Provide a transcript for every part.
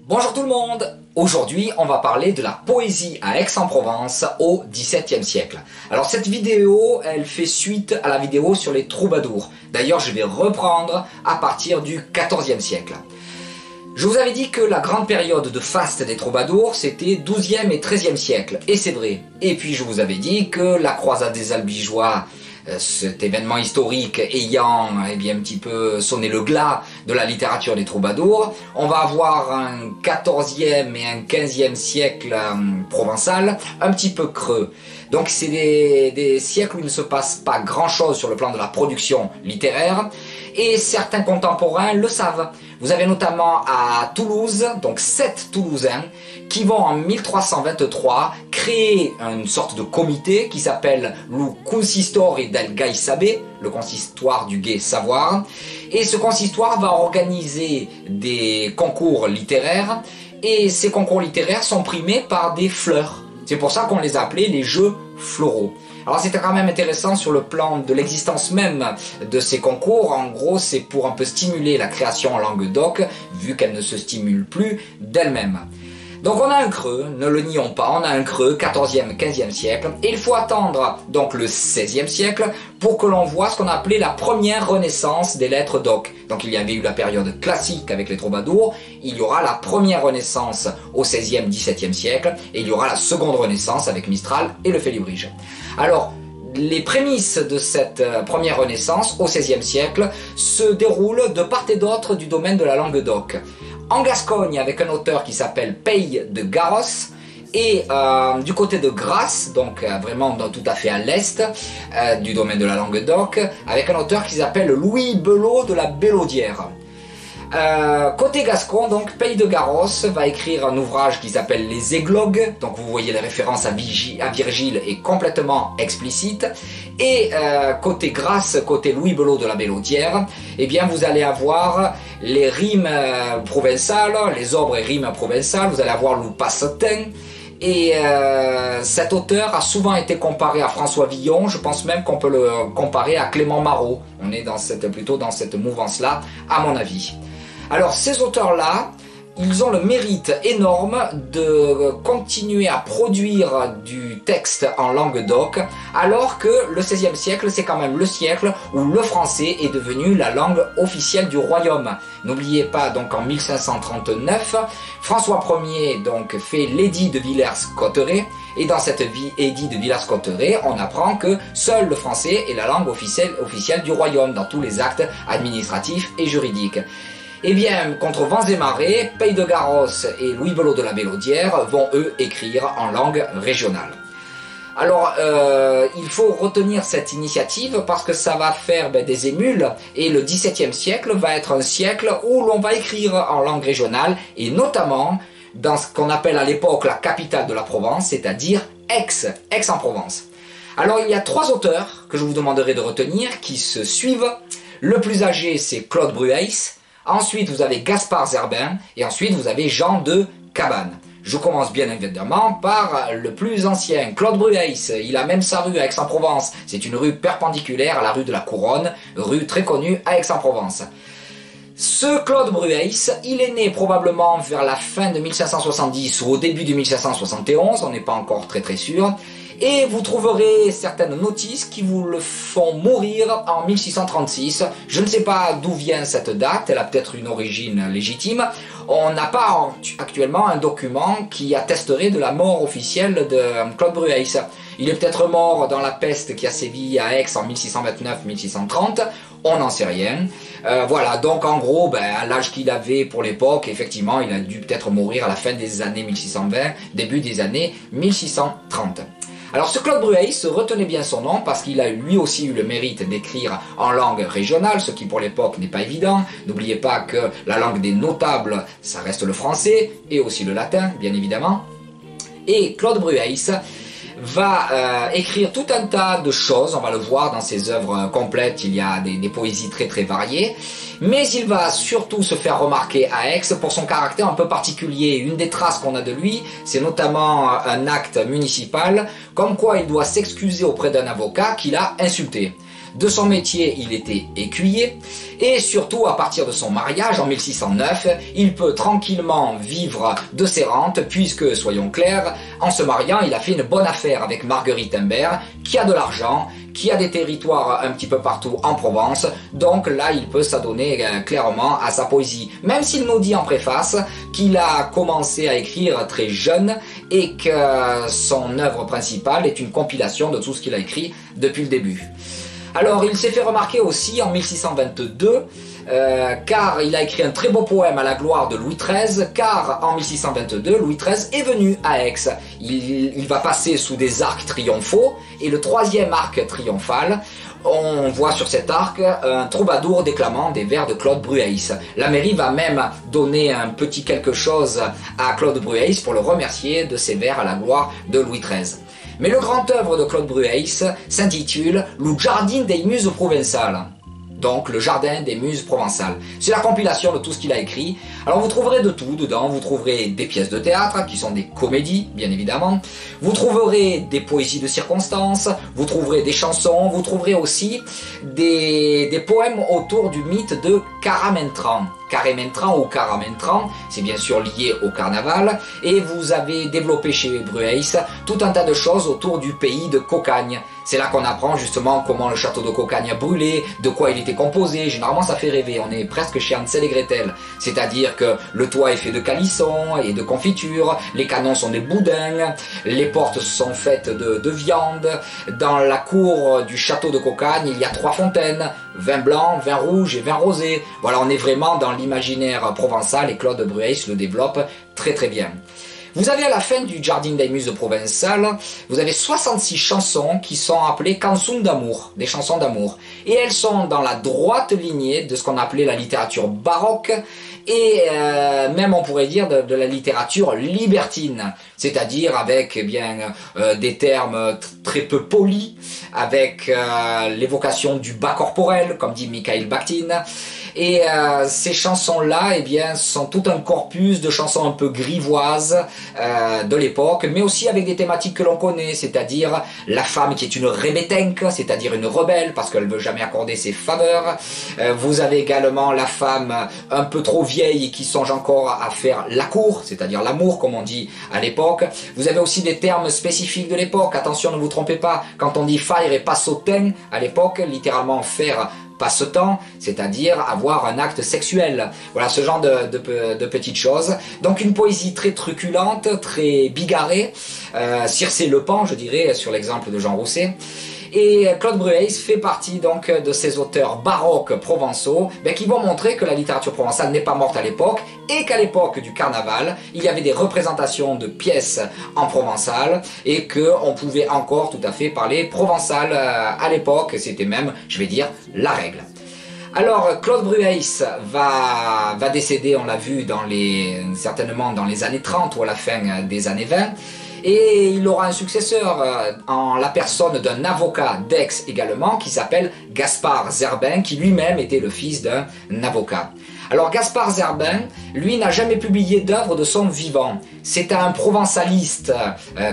Bonjour tout le monde. Aujourd'hui, on va parler de la poésie à Aix-en-Provence au XVIIe siècle. Alors cette vidéo, elle fait suite à la vidéo sur les troubadours. D'ailleurs, je vais reprendre à partir du XIVe siècle. Je vous avais dit que la grande période de faste des troubadours, c'était XIIe et XIIIe siècle. Et c'est vrai. Et puis je vous avais dit que la croisade des Albigeois, cet événement historique ayant un petit peu sonné le glas de la littérature des troubadours, on va avoir un XIVe et un XVe siècle provençal un petit peu creux. Donc c'est des siècles où il ne se passe pas grand chose sur le plan de la production littéraire, et certains contemporains le savent. Vous avez notamment à Toulouse, donc 7 Toulousains, qui vont en 1323 créer une sorte de comité qui s'appelle le Consistori del Gai Saber, le consistoire du gai savoir. Et ce consistoire va organiser des concours littéraires, et ces concours littéraires sont primés par des fleurs. C'est pour ça qu'on les appelait les jeux floraux. Alors c'était quand même intéressant sur le plan de l'existence même de ces concours. En gros, c'est pour un peu stimuler la création en Languedoc, vu qu'elle ne se stimule plus d'elle-même. Donc on a un creux, ne le nions pas, on a un creux, 14e, 15e siècle, et il faut attendre donc le 16e siècle pour que l'on voit ce qu'on a appelé la première renaissance des lettres doc. Donc il y avait eu la période classique avec les troubadours, il y aura la première renaissance au 16e, 17e siècle, et il y aura la seconde renaissance avec Mistral et le Félibrige. Alors, les prémices de cette première renaissance au XVIe siècle se déroulent de part et d'autre du domaine de la Languedoc. En Gascogne, avec un auteur qui s'appelle Pey de Garros, et du côté de Grasse, donc vraiment tout à fait à l'est du domaine de la Languedoc, avec un auteur qui s'appelle Louis Belot de la Bellaudière. Côté gascon, donc, Pey de Garros va écrire un ouvrage qui s'appelle Les Églogues, donc vous voyez les références à Virgile est complètement explicite. Et côté Grasse, côté Louis Belot de la Bellaudière, eh bien vous allez avoir les rimes provençales, les obres et rimes provençales, vous allez avoir le passetin. Et cet auteur a souvent été comparé à François Villon, je pense même qu'on peut le comparer à Clément Marot. On est plutôt dans cette mouvance-là, à mon avis. Alors ces auteurs-là, ils ont le mérite énorme de continuer à produire du texte en Languedoc, alors que le XVIe siècle, c'est quand même le siècle où le français est devenu la langue officielle du royaume. N'oubliez pas, donc en 1539, François Ier donc fait l'édit de Villers-Cotterêts, et dans cet édit de Villers-Cotterêts, on apprend que seul le français est la langue officielle du royaume dans tous les actes administratifs et juridiques. Eh bien, contre vents et marées, Pey de Garros et Louis Belot de la Bellaudière vont, eux, écrire en langue régionale. Alors, il faut retenir cette initiative parce que ça va faire des émules, et le XVIIe siècle va être un siècle où l'on va écrire en langue régionale, et notamment dans ce qu'on appelle à l'époque la capitale de la Provence, c'est-à-dire Aix-en-Provence. Alors, il y a 3 auteurs que je vous demanderai de retenir qui se suivent. Le plus âgé, c'est Claude Brueys. Ensuite, vous avez Gaspard Zerbin, et ensuite, vous avez Jean de Cabane. Je commence bien évidemment par le plus ancien, Claude Brueys. Il a même sa rue à Aix-en-Provence. C'est une rue perpendiculaire à la rue de la Couronne, rue très connue à Aix-en-Provence. Ce Claude Brueys, il est né probablement vers la fin de 1570 ou au début de 1571, on n'est pas encore très sûr. Et vous trouverez certaines notices qui vous le font mourir en 1636. Je ne sais pas d'où vient cette date, elle a peut-être une origine légitime. On n'a pas actuellement un document qui attesterait de la mort officielle de Claude Brueys. Il est peut-être mort dans la peste qui a sévi à Aix en 1629-1630, on n'en sait rien. Voilà, donc en gros, à l'âge qu'il avait pour l'époque, effectivement, il a dû peut-être mourir à la fin des années 1620, début des années 1630. Alors ce Claude Brueys, retenez bien son nom parce qu'il a lui aussi eu le mérite d'écrire en langue régionale, ce qui pour l'époque n'est pas évident. N'oubliez pas que la langue des notables, ça reste le français et aussi le latin, bien évidemment. Et Claude Brueys va écrire tout un tas de choses, on va le voir dans ses œuvres complètes, il y a des poésies très variées, mais il va surtout se faire remarquer à Aix pour son caractère un peu particulier. Une des traces qu'on a de lui, c'est notamment un acte municipal, comme quoi il doit s'excuser auprès d'un avocat qu'il a insulté. De son métier, il était écuyer. Et surtout, à partir de son mariage en 1609, il peut tranquillement vivre de ses rentes puisque, soyons clairs, en se mariant, il a fait une bonne affaire avec Marguerite Imbert, qui a de l'argent, qui a des territoires un petit peu partout en Provence. Donc là, il peut s'adonner clairement à sa poésie. Même s'il nous dit en préface qu'il a commencé à écrire très jeune et que son œuvre principale est une compilation de tout ce qu'il a écrit depuis le début. Alors, il s'est fait remarquer aussi en 1622, car il a écrit un très beau poème à la gloire de Louis XIII, car en 1622, Louis XIII est venu à Aix. Il va passer sous des arcs triomphaux, et le troisième arc triomphal, on voit sur cet arc un troubadour déclamant des vers de Claude Brueys. La mairie va même donner un petit quelque chose à Claude Brueys pour le remercier de ses vers à la gloire de Louis XIII. Mais le grand œuvre de Claude Brueys s'intitule « Le Jardin des Muses provençales ». Donc le jardin des muses provençales. C'est la compilation de tout ce qu'il a écrit. Alors vous trouverez de tout dedans, vous trouverez des pièces de théâtre, qui sont des comédies, bien évidemment. Vous trouverez des poésies de circonstances, vous trouverez des chansons, vous trouverez aussi des poèmes autour du mythe de Caramentran. Caramentran ou Caramentran, c'est bien sûr lié au carnaval, et vous avez développé chez Brueys tout un tas de choses autour du pays de Cocagne. C'est là qu'on apprend justement comment le château de Cocagne a brûlé, de quoi il était composé. Généralement ça fait rêver, on est presque chez Hansel et Gretel. C'est-à-dire que le toit est fait de calisson et de confiture, les canons sont des boudins, les portes sont faites de viande. Dans la cour du château de Cocagne, il y a 3 fontaines, vin blanc, vin rouge et vin rosé. Voilà, on est vraiment dans l'imaginaire provençal et Claude Brueys le développe très très bien. Vous avez à la fin du Jardin des Muses provençales, vous avez 66 chansons qui sont appelées chansons d'amour, des chansons d'amour. Et elles sont dans la droite lignée de ce qu'on appelait la littérature baroque et même on pourrait dire de la littérature libertine, c'est-à-dire avec des termes très peu polis, avec l'évocation du bas corporel, comme dit Mikhail Bakhtin. Et ces chansons-là, sont tout un corpus de chansons un peu grivoises de l'époque, mais aussi avec des thématiques que l'on connaît, c'est-à-dire la femme qui est une rebétenque, c'est-à-dire une rebelle, parce qu'elle ne veut jamais accorder ses faveurs. Vous avez également la femme un peu trop vieille qui songe encore à faire la cour, c'est-à-dire l'amour, comme on dit à l'époque. Vous avez aussi des termes spécifiques de l'époque. Attention, ne vous trompez pas, quand on dit faire et passotin à l'époque, littéralement faire passe-temps, c'est-à-dire avoir un acte sexuel. Voilà, ce genre de petites choses. Donc une poésie très truculente, très bigarrée, Circé Le Pan, je dirais, sur l'exemple de Jean Rousset. Et Claude Brueys fait partie donc de ces auteurs baroques provençaux qui vont montrer que la littérature provençale n'est pas morte à l'époque et qu'à l'époque du carnaval, il y avait des représentations de pièces en provençal et qu'on pouvait encore tout à fait parler provençal à l'époque. C'était même, je vais dire, la règle. Alors, Claude Brueys va décéder, on l'a vu, certainement dans les années 30 ou à la fin des années 20. Et il aura un successeur en la personne d'un avocat d'Aix également, qui s'appelle Gaspard Zerbin, qui lui-même était le fils d'un avocat. Alors Gaspard Zerbin, lui, n'a jamais publié d'œuvre de son vivant. C'est à un provençaliste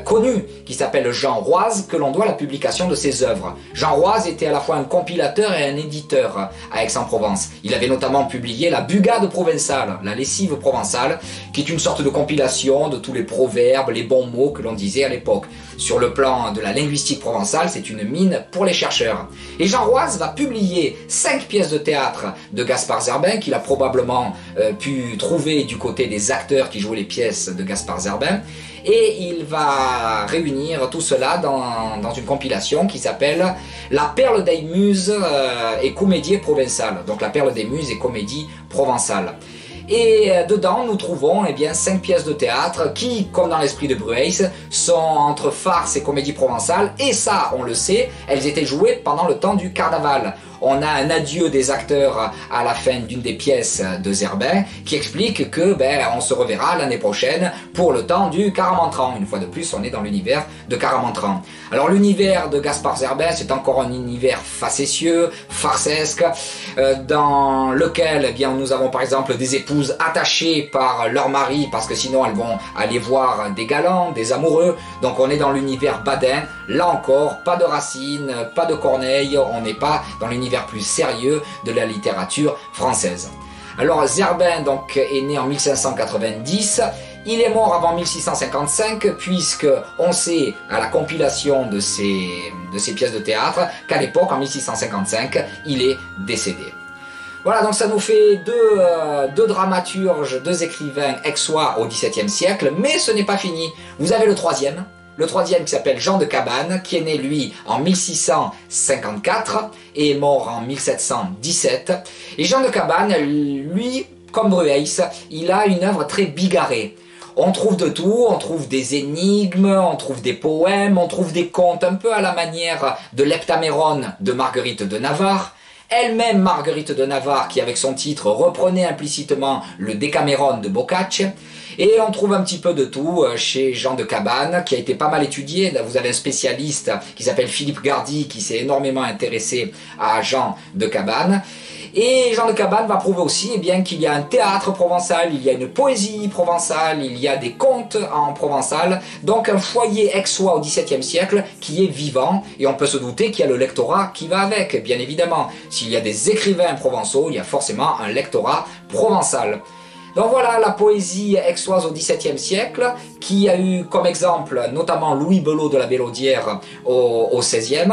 connu qui s'appelle Jean Roise que l'on doit la publication de ses œuvres. Jean Roise était à la fois un compilateur et un éditeur à Aix-en-Provence. Il avait notamment publié la Bugade provençale, la lessive provençale, qui est une sorte de compilation de tous les proverbes, les bons mots que l'on disait à l'époque. Sur le plan de la linguistique provençale, c'est une mine pour les chercheurs. Et Jean Roise va publier 5 pièces de théâtre de Gaspard Zerbin, qu'il a probablement pu trouver du côté des acteurs qui jouaient les pièces de Gaspard Zerbin. Et il va réunir tout cela dans une compilation qui s'appelle La Perle des Muses et Comédie provençale. Donc La Perle des Muses et Comédie provençale. Et dedans, nous trouvons 5 pièces de théâtre qui, comme dans l'esprit de Brueys, sont entre farce et comédie provençale. Et ça, on le sait, elles étaient jouées pendant le temps du carnaval. On a un adieu des acteurs à la fin d'une des pièces de Zerbin qui explique que on se reverra l'année prochaine pour le temps du Caramantran. Une fois de plus, on est dans l'univers de Caramantran. Alors l'univers de Gaspard Zerbin, c'est encore un univers facétieux, farcesque, dans lequel nous avons par exemple des époux épouses attachées par leur mari parce que sinon elles vont aller voir des galants, des amoureux. Donc on est dans l'univers badin. Là encore, pas de Racine, pas de Corneille, on n'est pas dans l'univers plus sérieux de la littérature française. Alors Zerbin donc est né en 1590. Il est mort avant 1655 puisque on sait à la compilation de ces pièces de théâtre qu'à l'époque, en 1655, il est décédé. Voilà, donc ça nous fait deux dramaturges, deux écrivains aixois au XVIIe siècle, mais ce n'est pas fini. Vous avez le troisième qui s'appelle Jean de Cabannes, qui est né lui en 1654 et est mort en 1717. Et Jean de Cabannes, lui, comme Brueys, il a une œuvre très bigarrée. On trouve de tout, on trouve des énigmes, on trouve des poèmes, on trouve des contes un peu à la manière de l'Heptaméron de Marguerite de Navarre. Elle-même Marguerite de Navarre qui avec son titre reprenait implicitement le Décaméron de Boccaccio. Et on trouve un petit peu de tout chez Jean de Cabannes qui a été pas mal étudié. Vous avez un spécialiste qui s'appelle Philippe Gardy qui s'est énormément intéressé à Jean de Cabannes. Et Jean de Cabannes va prouver aussi qu'il y a un théâtre provençal, il y a une poésie provençale, il y a des contes en provençal, donc un foyer aixois au XVIIe siècle qui est vivant, et on peut se douter qu'il y a le lectorat qui va avec, bien évidemment. S'il y a des écrivains provençaux, il y a forcément un lectorat provençal. Donc voilà la poésie aixoise au XVIIe siècle, qui a eu comme exemple notamment Louis Belot de la Bellaudière au XVIe,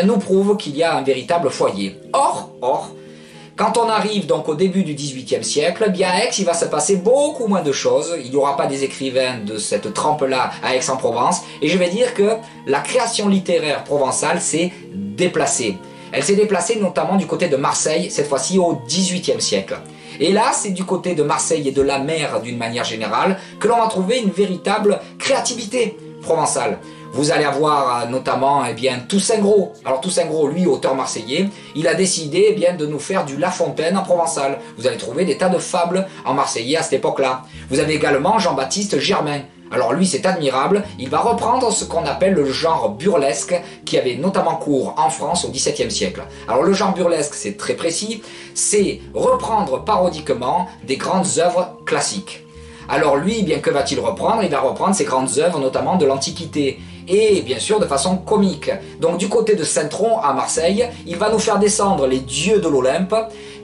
nous prouve qu'il y a un véritable foyer. Or, quand on arrive donc au début du XVIIIe siècle, à Aix, il va se passer beaucoup moins de choses. Il n'y aura pas des écrivains de cette trempe-là à Aix-en-Provence. Et je vais dire que la création littéraire provençale s'est déplacée. Elle s'est déplacée notamment du côté de Marseille, cette fois-ci au XVIIIe siècle. Et là, c'est du côté de Marseille et de la mer d'une manière générale que l'on va trouver une véritable créativité provençale. Vous allez avoir notamment Toussaint Gros. Alors Toussaint Gros, lui, auteur marseillais, il a décidé de nous faire du La Fontaine en provençal. Vous allez trouver des tas de fables en marseillais à cette époque-là. Vous avez également Jean-Baptiste Germain. Alors lui, c'est admirable, il va reprendre ce qu'on appelle le genre burlesque qui avait notamment cours en France au XVIIe siècle. Alors le genre burlesque, c'est très précis, c'est reprendre parodiquement des grandes œuvres classiques. Alors lui, que va-t-il reprendre? Il va reprendre ces grandes œuvres, notamment de l'Antiquité, et bien sûr de façon comique. Donc du côté de Saint-Tron à Marseille, il va nous faire descendre les dieux de l'Olympe,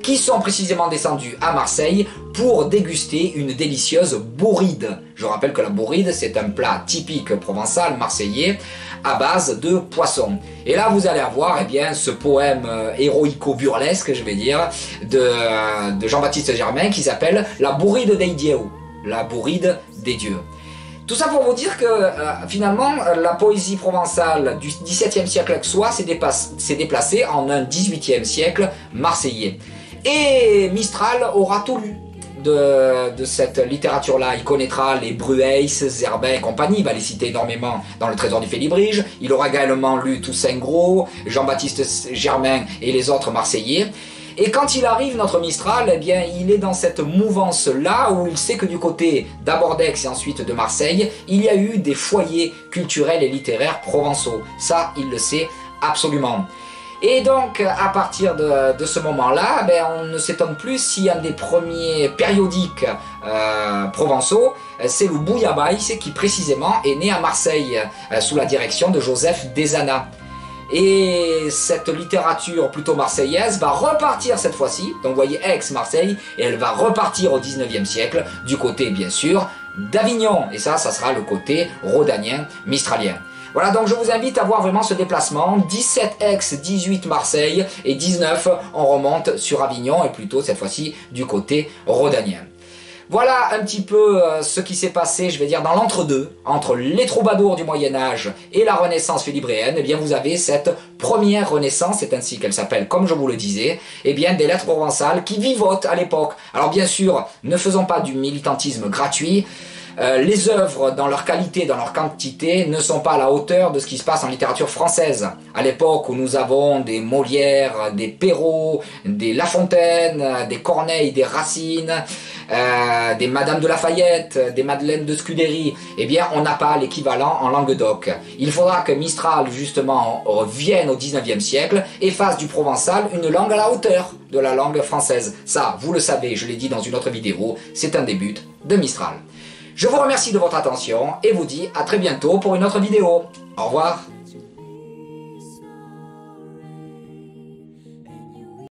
qui sont précisément descendus à Marseille pour déguster une délicieuse bourride. Je rappelle que la bourride, c'est un plat typique provençal, marseillais, à base de poisson. Et là, vous allez avoir ce poème héroïco-burlesque, je vais dire, de Jean-Baptiste Germain, qui s'appelle « La bourride dei dieux », la bourride des dieux. Tout ça pour vous dire que finalement la poésie provençale du XVIIe siècle aixois s'est déplacée en un XVIIIe siècle marseillais. Et Mistral aura tout lu de cette littérature-là. Il connaîtra les Brueys, Zerbin et compagnie, il va les citer énormément dans le Trésor du Félibrige. Il aura également lu Toussaint Gros, Jean-Baptiste Germain et les autres Marseillais. Et quand il arrive, notre Mistral, il est dans cette mouvance-là où il sait que du côté d'Abordeaux et ensuite de Marseille, il y a eu des foyers culturels et littéraires provençaux. Ça, il le sait absolument. Et donc, à partir de ce moment-là, on ne s'étonne plus si un des premiers périodiques provençaux, c'est le Bouillabaisse, qui précisément est né à Marseille, sous la direction de Joseph Desana. Et cette littérature plutôt marseillaise va repartir cette fois-ci, donc vous voyez Aix-Marseille, et elle va repartir au XIXe siècle, du côté bien sûr d'Avignon, et ça sera le côté rhodanien, mistralien. Voilà, donc je vous invite à voir vraiment ce déplacement, 17 Aix, 18 Marseille, et 19 on remonte sur Avignon, et plutôt cette fois-ci du côté rhodanien. Voilà un petit peu ce qui s'est passé, je vais dire, dans l'entre-deux, entre les troubadours du Moyen-Âge et la Renaissance philibréenne. Vous avez cette première Renaissance, c'est ainsi qu'elle s'appelle, comme je vous le disais, des lettres provençales qui vivotent à l'époque. Alors bien sûr, ne faisons pas du militantisme gratuit. Les œuvres, dans leur qualité, dans leur quantité, ne sont pas à la hauteur de ce qui se passe en littérature française. À l'époque où nous avons des Molière, des Perrault, des La Fontaine, des Corneille, des Racine, des Madame de Lafayette, des Madeleine de Scudéry, eh bien on n'a pas l'équivalent en Languedoc. Il faudra que Mistral justement revienne au 19e siècle et fasse du provençal une langue à la hauteur de la langue française. Ça, vous le savez, je l'ai dit dans une autre vidéo, c'est un des buts de Mistral. Je vous remercie de votre attention et vous dis à très bientôt pour une autre vidéo. Au revoir.